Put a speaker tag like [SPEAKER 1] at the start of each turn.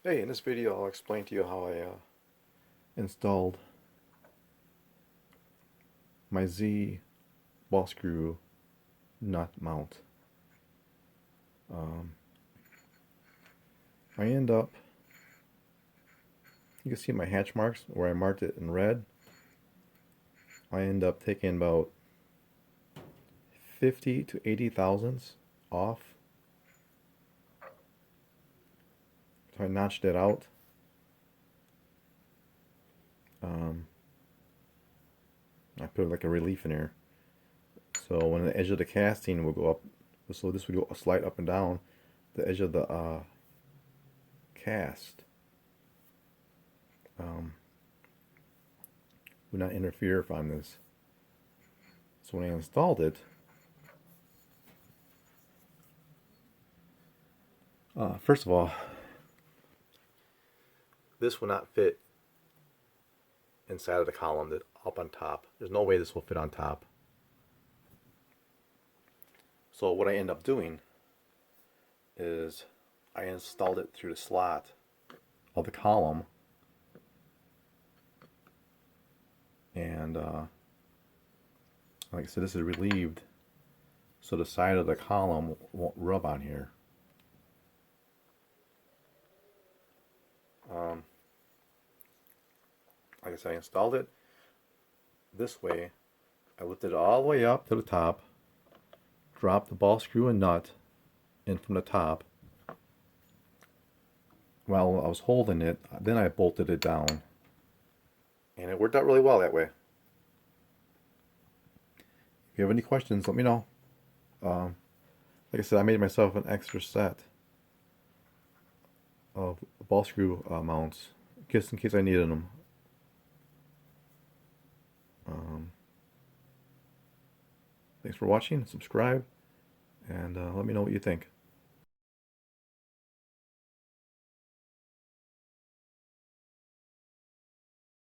[SPEAKER 1] Hey, in this video I'll explain to you how I installed my Z ball screw nut mount. I end up, you can see my hatch marks where I marked it in red. I end up taking about 50 to 80 thousandths off. So I notched it out. I put like a relief in there. So when the edge of the casting will go up, so this would go slide up and down, the edge of the cast would not interfere if I'm this. So when I installed it, first of all, this will not fit inside of the column that up on top. There's no way this will fit on top. So what I end up doing is I installed it through the slot of the column, and like I said, this is relieved so the side of the column won't rub on here. Like I said, I installed it this way. I lifted it all the way up to the top, dropped the ball screw and nut in from the top. While I was holding it, then I bolted it down. And it worked out really well that way. If you have any questions, let me know. Like I said, I made myself an extra set of ball screw mounts, just in case I needed them. Thanks for watching, subscribe, and let me know what you think.